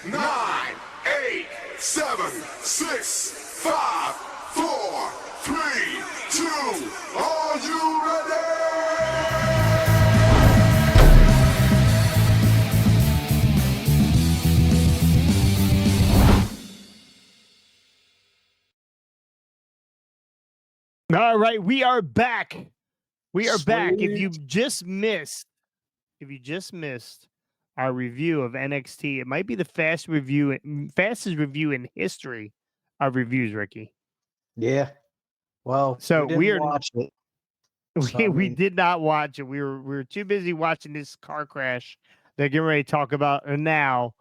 9, 8, 7, 6, 5, 4, 3, 2. Are you ready? All right, we are back. We are back. If Sweet. you just missed our review of NXT, it might be the fastest review in history of reviews, Ricky. Yeah. Well, So we didn't watch it. So, I we mean, did not watch it. We were too busy watching this car crash they're getting ready to talk about now.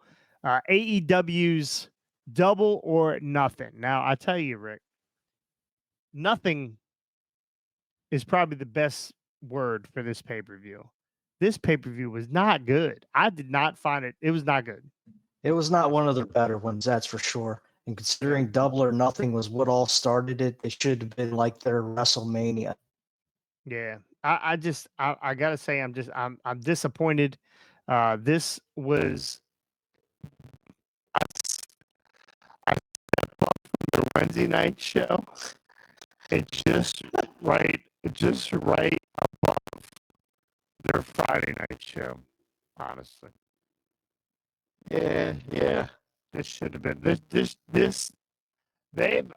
AEW's Double or Nothing. Now I tell you, Rick, nothing is probably the best word for this pay-per-view. This pay-per-view was not good. I did not find it. It was not good. it was not one of their better ones, that's for sure. And considering Double or Nothing was what all started it, it should have been like their WrestleMania. Yeah. I gotta say I'm disappointed. This was I stepped up from the Wednesday night show. It's just right above their Friday night show, honestly. Yeah. This should have been this. They've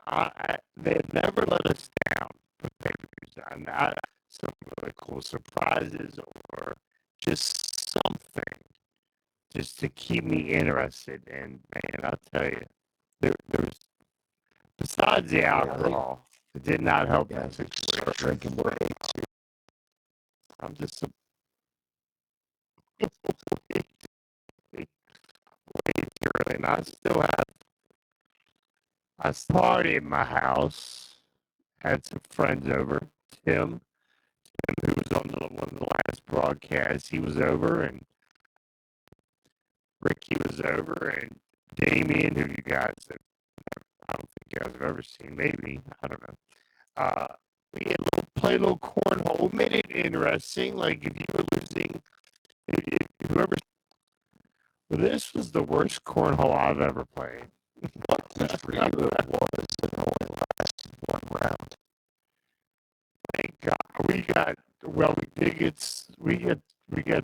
never let us down with pay-per-views. Not some really cool surprises or just something just to keep me interested. And man, I'll tell you, there was besides the alcohol, it did not help that situation. Drinking way too. I'm just way too early, and I still have. I party at my house. Had some friends over. Tim, who was on one of the last broadcasts, he was over, and Ricky was over, and Damien, who you guys have, I don't think you guys have ever seen. Maybe, I don't know. We had played a little cornhole. We made it interesting. Like if you were losing, whoever. Well, this was the worst cornhole I've ever played. For you, it was, and only lasted one round. Thank God we got. Well, we got.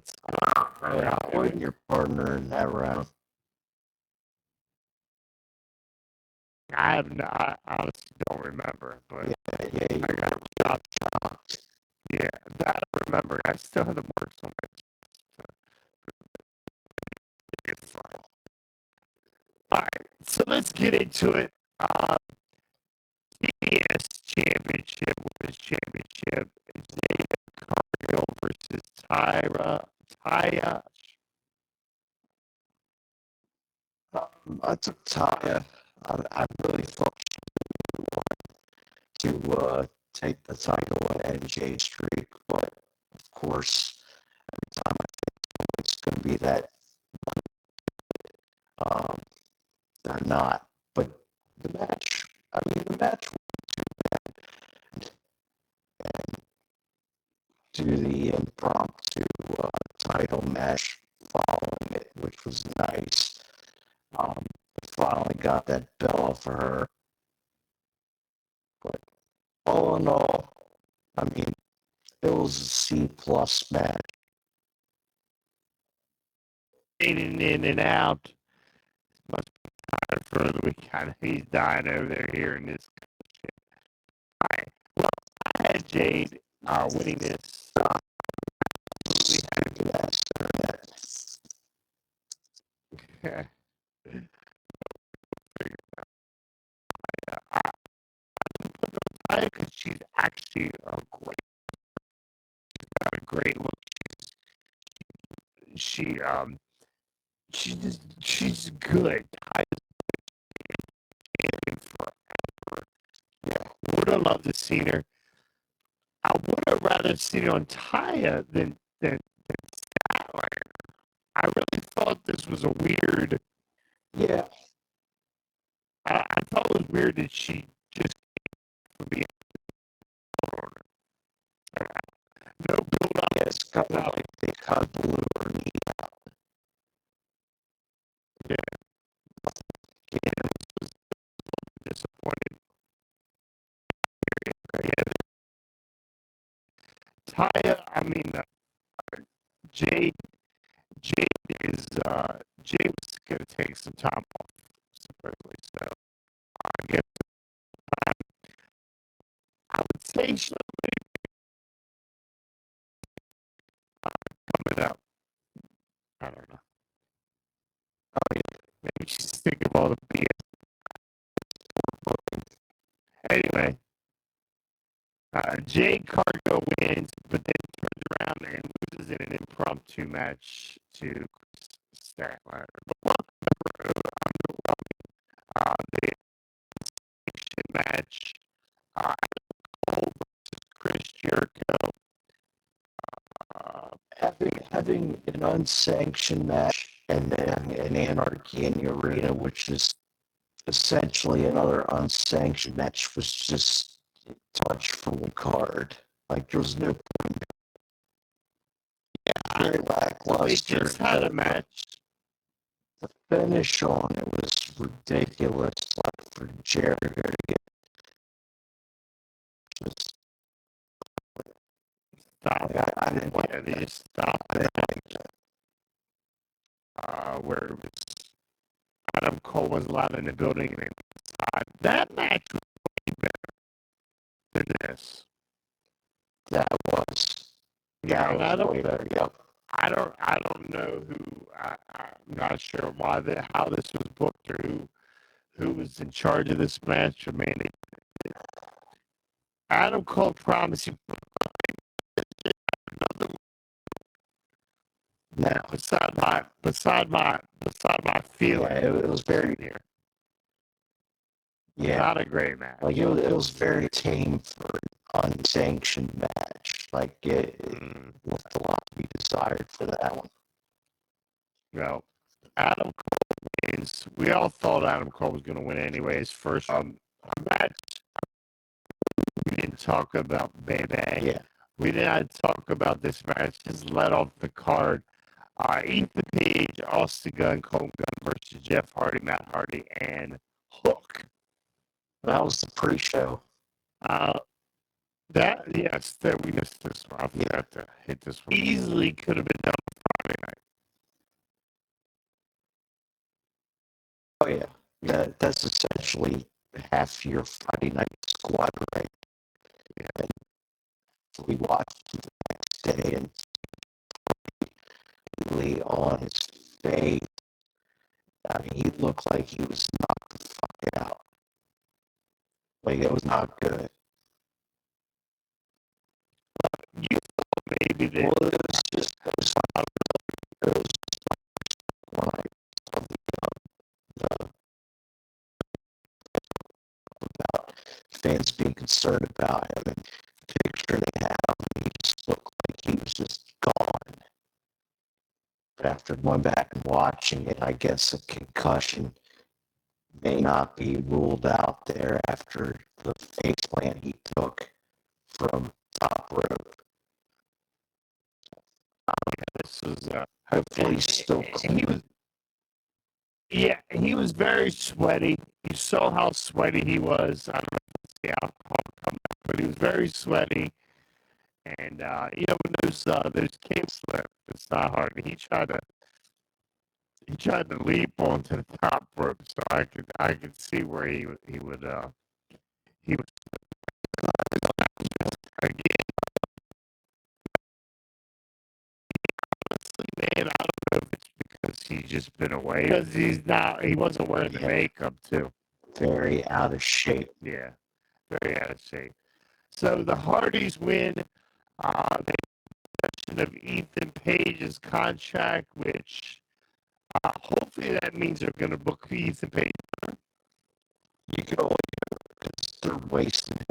I wasn't your partner in that round. I have not. I honestly don't remember, but Yeah, you got shocked. Yeah, that I remember. I still had to work so much. All right, so let's get into it. TBS Championship, Women's Championship. Jada Cargill versus Taya. I took Taya. I really thought she would to take the title on NJ Street, but of course, every time I think it's going to be that they're not. But the match wasn't too bad. And do the impromptu title match following it, which was nice. Finally got that bell for her. But all in all, I mean, it was a C+ match. In and out. Must be tired for the weekend. He's dying over there hearing this shit. All right. Well, I had Jade winning this. Absolutely Stupid ass internet. happy. Because she's actually got a great look. She's good. I forever. Yeah, would have loved to see her. I would have rather seen her on Taya than Statlander. I really thought this was a weird. Yeah. I thought it was weird that she just would be no build up. Yeah, it's kind of like they cut blew her knee out. Yeah. Taya, I mean, Jade, Jade Jade was going to take some time off, supposedly. So I guess I would say she'll be coming up. I don't know. Oh, yeah. Maybe she's thinking of all the BS. Anyway, Jade Cargo wins, but then turns around and loses in an impromptu match to Chris Statlander. But welcome the exhibition match. Cole versus Chris Jericho. Having an unsanctioned match and then an Anarchy in the Arena, which is essentially another unsanctioned match, was just touch from the card. Like there was no point. Yeah, very lackluster. They just had a match. The finish on it was ridiculous. Like for Jericho to get just Stop. I didn't like Yeah, they that. just stopped I didn't like that. Where it was Adam Cole was allowed in the building and inside. That match was way better than this. That was. Yeah, and I That was way don't, better. Yep. I don't know who. I'm not sure why how this was booked or who was in charge of this match. I mean, Adam Cole promised you another Now, beside my feeling. yeah, it was very, here. yeah, Not a great match. like it was very tame for an unsanctioned match. Like it left a lot to be desired for that one. Well, Adam Cole wins. We all thought Adam Cole was going to win anyway. His first match. We didn't talk about Bebe. Yeah, We did not talk about this match. Just let off the card. Ethan Page, Austin Gunn, Colton Gunn versus Jeff Hardy, Matt Hardy, and Hook. that was the pre-show. That we missed this one. I forgot to hit this one. Easily could have been done Friday night. Oh yeah, that's essentially half your Friday night squad, right? Yeah. And we watched the next day and really on his face. I mean, he looked like he was knocked the fuck out. Like it was not good. You thought maybe that. Well, it was just it was when I saw the about fans being concerned about him and the picture they had of him, he just looked like he was just gone. But after going back and watching it, I guess a concussion may not be ruled out there after the face plant he took from top rope. This was Hopefully he's still clean. He was very sweaty. You saw how sweaty he was. I don't know if it's the alcohol coming out, but he was very sweaty. And when those came slip, it's not hard. He tried to leap onto the top rope, so I could see where he would again. Man, I don't know if it's because he's just been away. Because he wasn't wearing the makeup too. Very out of shape. Yeah, very out of shape. So the Hardys win. They possession of Ethan Page's contract, which hopefully that means they're going to book Ethan Page. You can only do it because they're wasting him.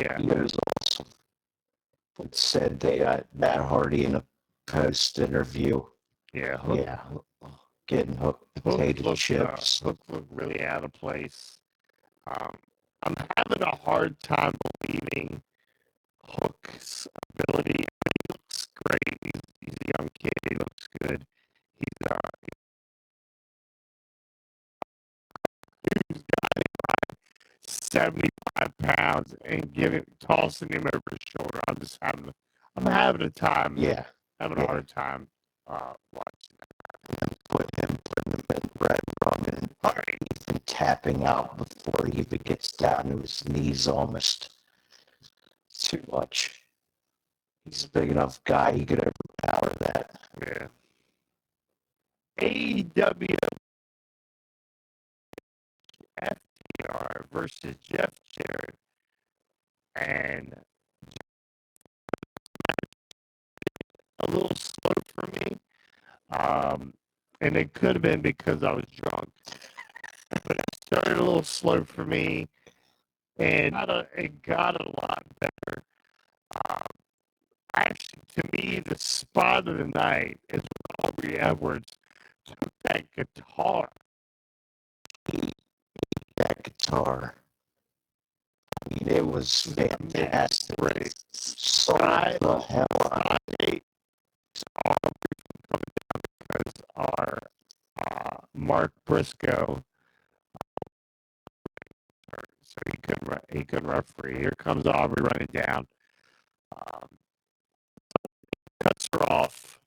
Yeah. He was awesome. It said they got Matt Hardy in a post interview. Yeah. Hook, Yeah. Getting hooked potato chips. Hook looked really out of place. I'm having a hard time believing Hook's ability. He looks great. He's a young kid. He looks good. He's got 75 pounds and tossing him over his shoulder. I'm having a time. Yeah. Having a hard time watching that. And putting him in red rum and tapping out before he even gets down to his knees almost. Too much. He's a big enough guy, he could overpower that. Yeah. AEW FTR versus Jeff Jarrett and a little slow for me. And it could have been because I was drunk. But it started a little slow for me. And it got a lot better. Actually, to me, the spot of the night is when Aubrey Edwards took that guitar. That guitar. I mean, it was fantastic. Great. So the hell out. Because our Mark Briscoe, so he couldn't referee. Here comes Aubrey running down. Cuts her off.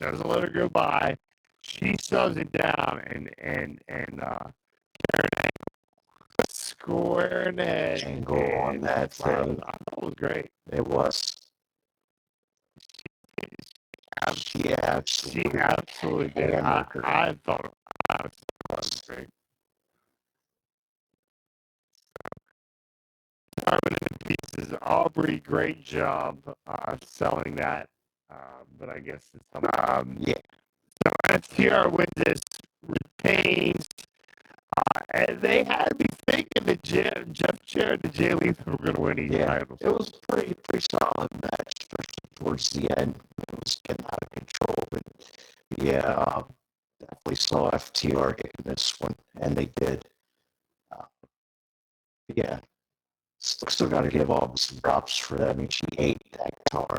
Doesn't let her go by. She shoves it down and square in the Angle on that thing. I thought it was great. It was. She absolutely did. hammered her. I thought it was great. Carving in pieces. Aubrey, great job selling that. But I guess it's yeah. So FTR wins this, retains. And they had me thinking that Jeff Jarrett and Jay Lethal were going to win these titles. It was a pretty solid match, especially towards the end. It was getting out of control. But yeah, definitely saw FTR getting this one, and they did. Yeah. Still got to give Aubrey some props for that. I mean, she ate that guitar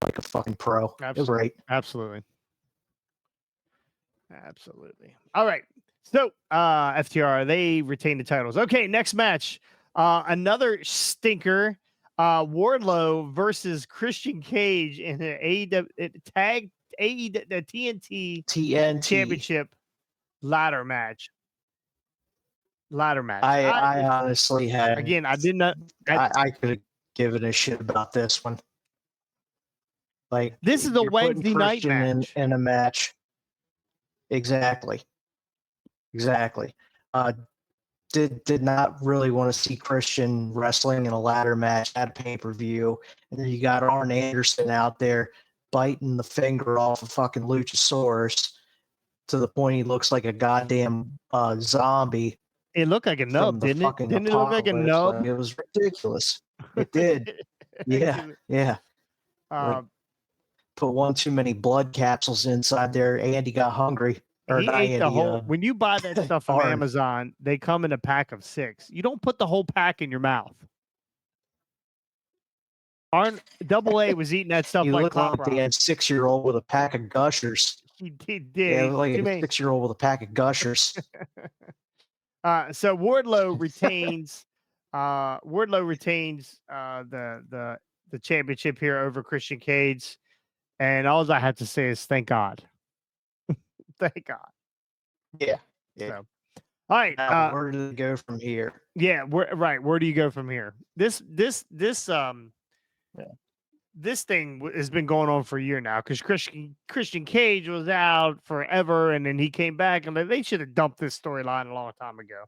like a fucking pro. It was great. Absolutely. All right. So, FTR, they retain the titles. Okay, next match. Another stinker. Wardlow versus Christian Cage in the the TNT Championship ladder match. I honestly had. Again, I did not. I could have given a shit about this one. Like, this is a Wednesday night match. In a match. Exactly. Did not really want to see Christian wrestling in a ladder match at a pay-per-view. And then you got Arn Anderson out there biting the finger off a fucking Luchasaurus to the point he looks like a goddamn zombie. It looked like a nub, didn't it? Didn't it look like a nub? Like, it was ridiculous. It did. Yeah. Put one too many blood capsules inside there. Andy got hungry. He ate the whole. When you buy that stuff from Amazon, they come in a pack of 6. You don't put the whole pack in your mouth. Double A was eating that stuff like clockwork. He had 6-year-old with a pack of Gushers. He did. Yeah, like a 6-year-old with a pack of Gushers. So Wardlow retains. The championship here over Christian Cage, and all I have to say is thank God. Thank God. Yeah. So, all right. Where do they go from here? Yeah. Where do you go from here? This thing has been going on for a year now because Christian Cage was out forever, and then he came back, and they should have dumped this storyline a long time ago.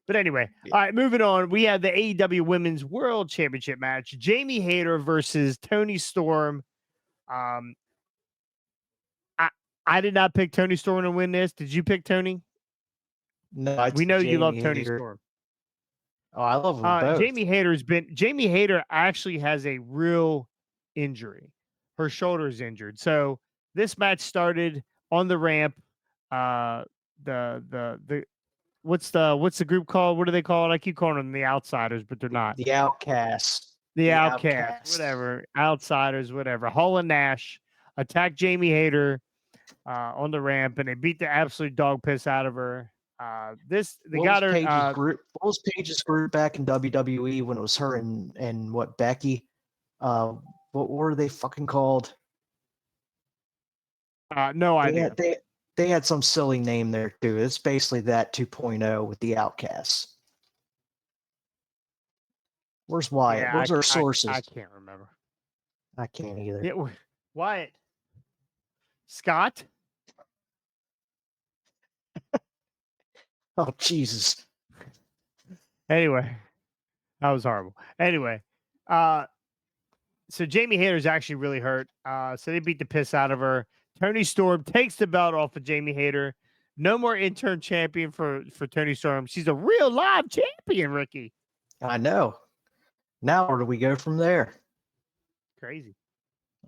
But anyway, all right, moving on. We have the AEW Women's World Championship match: Jamie Hayter versus Toni Storm. I did not pick Toni Storm to win this. Did you pick Toni? No, we know you love Toni Storm. Oh, I love them both. Jamie Hayter actually has a real injury. Her shoulder is injured. So this match started on the ramp. What's the group called? What are they called? I keep calling them the Outsiders, but they're not. The Outcasts. The Outcasts, whatever. Outsiders, whatever. Hall and Nash attacked Jamie Hayter on the ramp, and they beat the absolute dog piss out of her. They got her. What was Paige's group back in WWE when it was her and what Becky? What were they fucking called? No idea. They had some silly name there too. It's basically that 2.0 with the Outcasts. Where's Wyatt? Yeah, Where's our sources? I can't remember. I can't either. Yeah, Wyatt. Scott. Oh Jesus. Anyway, that was horrible. Anyway, so Jamie Hayter's actually really hurt. So they beat the piss out of her. Tony Storm takes the belt off of Jamie Hayter. No more intern champion for Tony Storm. She's a real live champion, Ricky. I know. Now where do we go from there? Crazy.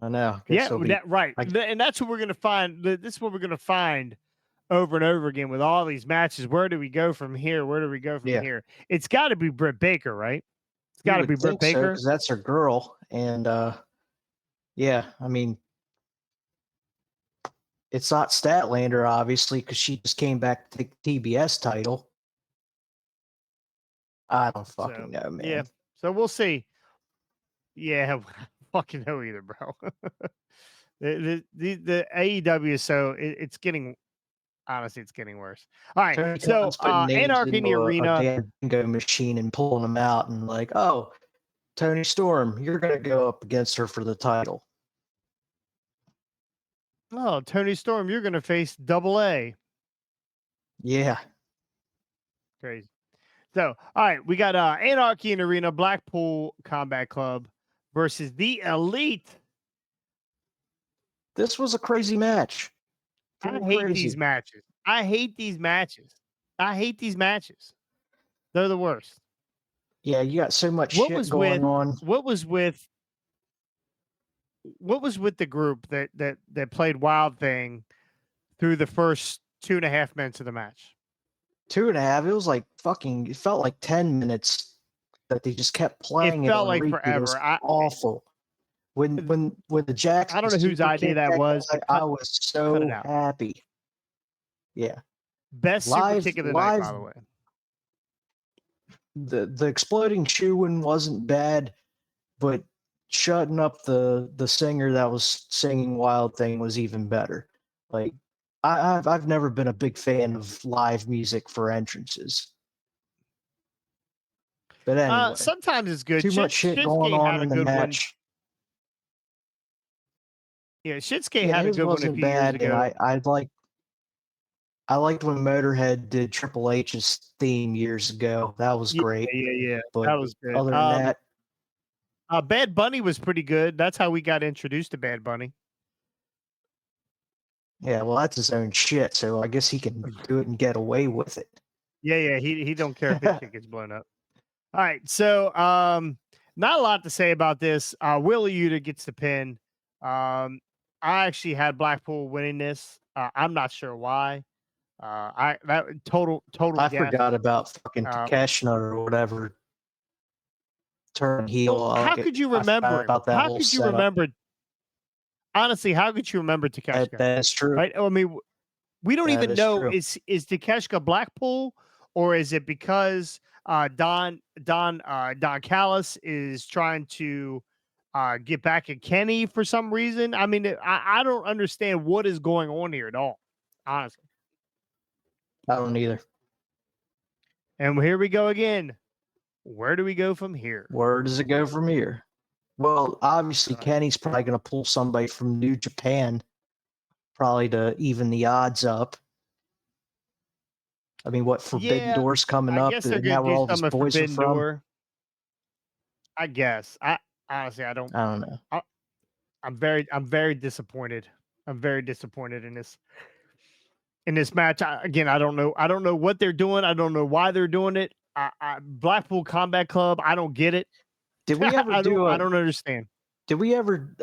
I know. Yeah, right. And that's what we're going to find. This is what we're going to find over and over again with all these matches. Where do we go from here? Where do we go from here? It's got to be Britt Baker, right? It's got to be Britt Baker. Because that's her girl. And yeah, I mean, it's not Statlander, obviously, because she just came back to the TBS title. I don't fucking know, man. Yeah. So we'll see. Yeah, I don't fucking know either, bro. the AEW is so it's getting honestly, it's getting worse. All right. Tony so Anarchy in the Arena. A bingo machine and pulling them out and like, oh, Tony Storm, you're gonna go up against her for the title. Oh, Tony Storm, you're gonna face Double A. Yeah. Crazy. So, all right, we got Anarchy in Arena, Blackpool Combat Club versus the Elite. This was a crazy match. I hate these matches. I hate these matches. They're the worst. Yeah, you got so much shit going on. What was with the group that played Wild Thing through the first 2.5 minutes of the match? 2.5. It was like fucking. It felt like 10 minutes that they just kept playing. It felt like forever. It was awful. When the Jackson. I don't know whose idea that was. I was so happy. Yeah. Best super kick of the night, by the way. The exploding shoe one wasn't bad, but shutting up the singer that was singing Wild Thing was even better. Like I've never been a big fan of live music for entrances. But anyway, sometimes it's good. Too much shit going on in the match. Yeah, Shinsuke had a good one a few years ago. I liked when Motorhead did Triple H's theme years ago. That was great. Yeah. But that was good. Other than that, Bad Bunny was pretty good. That's how we got introduced to Bad Bunny. Yeah, well, that's his own shit, so I guess he can do it and get away with it. Yeah. He don't care if his shit gets blown up. All right, so not a lot to say about this. Wheeler Yuta gets the pin. I actually had Blackpool winning this. I'm not sure why. I forgot about fucking Takeshita or whatever. Turn heel. Well, how could you remember? How could you remember? Honestly, how could you remember Takeshita? That's true. Right? I mean, we don't even know is Takeshita Blackpool, or is it because Don Callis is trying to get back at Kenny for some reason? I mean, I don't understand what is going on here at all, honestly. I don't either. And here we go again. Where do we go from here? Where does it go from here? Well, obviously, Kenny's probably going to pull somebody from New Japan, probably to even the odds up. I mean, what Forbidden Door's coming up? Is that where all his boys are from? Door. I guess. Honestly, I don't know. I'm very disappointed. I'm very disappointed in this match. Again, I don't know what they're doing. I don't know why they're doing it. Blackpool Combat Club. I don't get it. Did we ever I don't understand. Did we ever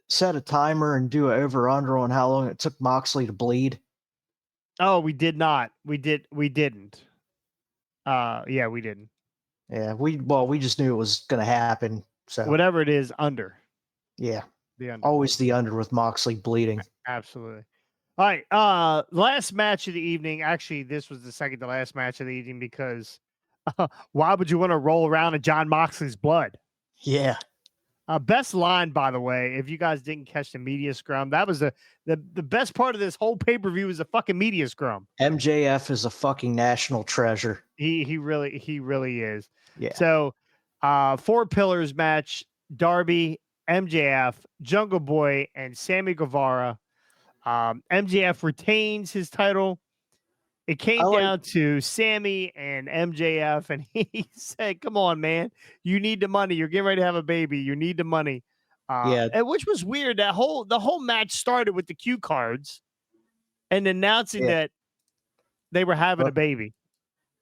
set a timer and do an over under on how long it took Moxley to bleed? Oh, we did not. We didn't. Yeah, we didn't. Yeah, we just knew it was going to happen. So whatever it is, under. Yeah. The under. Always the under with Moxley bleeding. Absolutely. All right. Last match of the evening. Actually, this was the second to last match of the evening because why would you want to roll around in John Moxley's blood? Yeah. Best line, by the way, if you guys didn't catch the media scrum, that was the best part of this whole pay-per-view was the fucking media scrum. MJF is a fucking national treasure. He really is. Yeah. So 4 pillars match, Darby, MJF, Jungle Boy, and Sammy Guevara. MJF retains his title. It came down to Sammy and MJF, and he said, "Come on, man, you need the money. You're getting ready to have a baby. You need the money." Yeah. And which was weird. The whole match started with the cue cards and announcing that they were having a baby.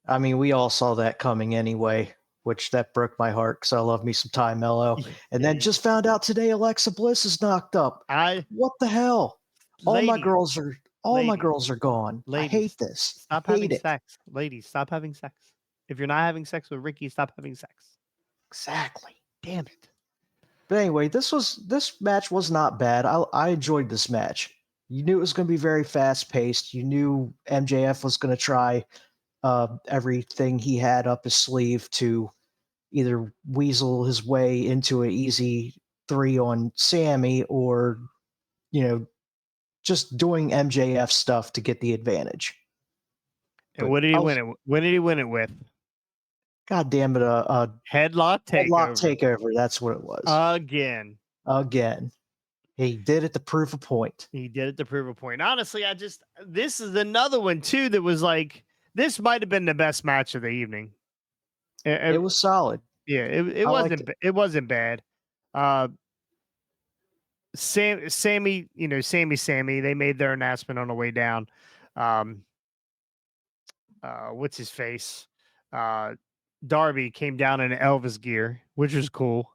I mean, we all saw that coming anyway, which that broke my heart because I love me some Ty Mello. And then just found out today Alexa Bliss is knocked up. What the hell? All my girls are gone. I hate this. Stop having sex. Ladies, stop having sex. If you're not having sex with Ricky, stop having sex. Exactly. Damn it. But anyway, this match was not bad. I enjoyed this match. You knew it was going to be very fast paced. You knew MJF was going to try everything he had up his sleeve to either weasel his way into an easy 3 on Sammy or, just doing MJF stuff to get the advantage. And what did he win it? When did he win it with? God damn it! A headlock takeover. Headlock takeover. That's what it was. Again. He did it to prove a point. Honestly, this is another one too that was like this might have been the best match of the evening. It was solid. Yeah, it wasn't bad. Sammy, Sammy, they made their announcement on the way down. What's his face? Darby came down in Elvis gear, which was cool.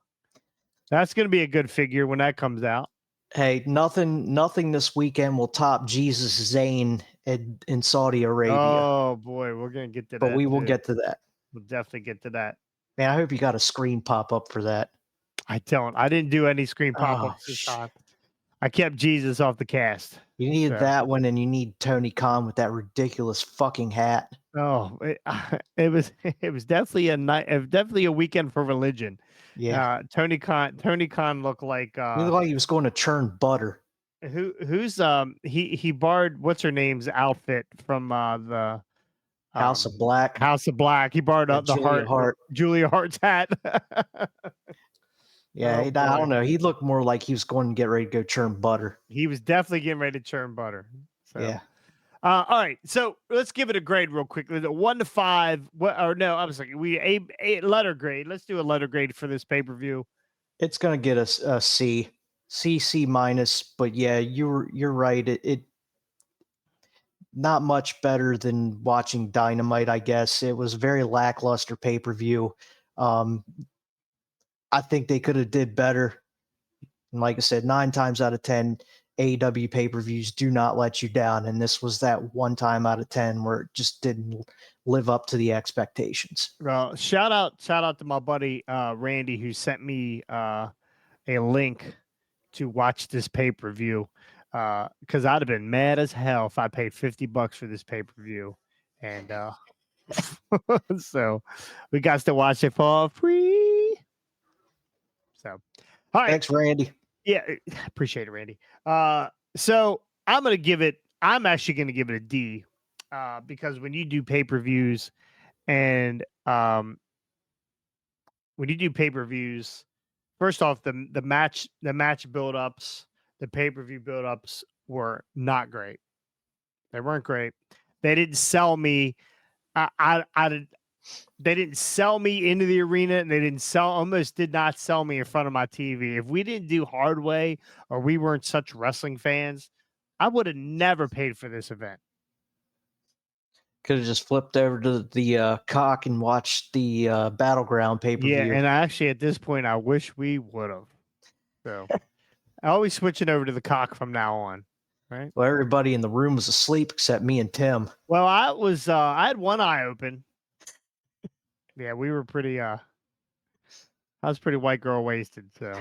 That's going to be a good figure when that comes out. Hey, nothing this weekend will top Jesus Zayn in Saudi Arabia. Oh boy, we're going to get to that. But we will get to that. We'll definitely get to that. Man, I hope you got a screen pop up for that. I don't. I didn't do any screen pop-ups this time. I kept Jesus off the cast. You needed that one, and you need Tony Khan with that ridiculous fucking hat. Oh, it was definitely definitely a weekend for religion. Yeah. Tony Khan looked like he looked like he was going to churn butter. Who's he borrowed what's her name's outfit from the House of Black. He borrowed up the Julia Hart's hat. Yeah, I don't know. He looked more like he was going to get ready to go churn butter. He was definitely getting ready to churn butter. So. Yeah. All right, so let's give it a grade real quick. 1 to 5. I was like, a letter grade. Let's do a letter grade for this pay-per-view. It's gonna get us a C, C minus. But yeah, you're right. It not much better than watching Dynamite. I guess it was a very lackluster pay-per-view. I think they could have did better. And like I said, 9 times out of 10, AEW pay-per-views do not let you down. And this was that 1 time out of 10 where it just didn't live up to the expectations. Well, shout out to my buddy Randy, who sent me a link to watch this pay-per-view. Because I'd have been mad as hell if I paid $50 for this pay-per-view. And so we got to watch it for free. So, all right. Thanks, Randy. Yeah, appreciate it, Randy. So I'm actually going to give it a D, because when you do pay-per-views and first off, the match build-ups, the pay-per-view build-ups were not great. They weren't great. They didn't sell me. They didn't sell me into the arena, and almost did not sell me in front of my TV. If we didn't do Hard Way or we weren't such wrestling fans, I would have never paid for this event. Could have just flipped over to the Cock and watched the Battleground pay-per-view. Yeah, and actually at this point, I wish we would have. So I always switching over to the Cock from now on. Right. Well, everybody in the room was asleep except me and Tim. Well, I had one eye open. Yeah, we were pretty I was pretty white girl wasted, so.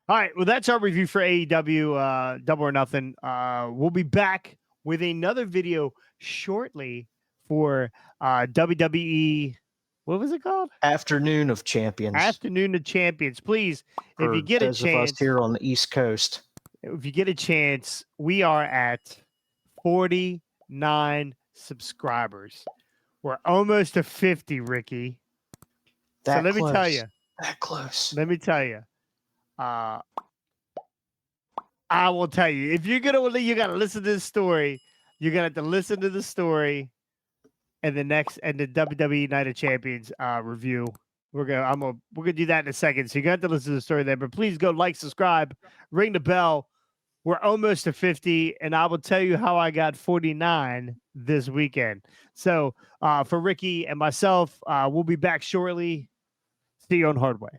All All right. Well, that's our review for AEW Double or Nothing. We'll be back with another video shortly for WWE. What was it called? Afternoon of Champions. Afternoon of Champions. Please, if for you get a those of us chance, here on the East Coast. if you get a chance, we are at 49 subscribers. We're almost to 50, Ricky. That So let me tell close. you. That close. Let me tell you. I will tell you. If you're gonna, you gotta listen to this story. You're gonna have to listen to the story, and the WWE Night of Champions review. We're gonna do that in a second. So you're gonna have to listen to the story there. But please go like, subscribe, ring the bell. We're almost to 50, and I will tell you how I got 49 this weekend. So for Ricky and myself, we'll be back shortly. See you on Hardway.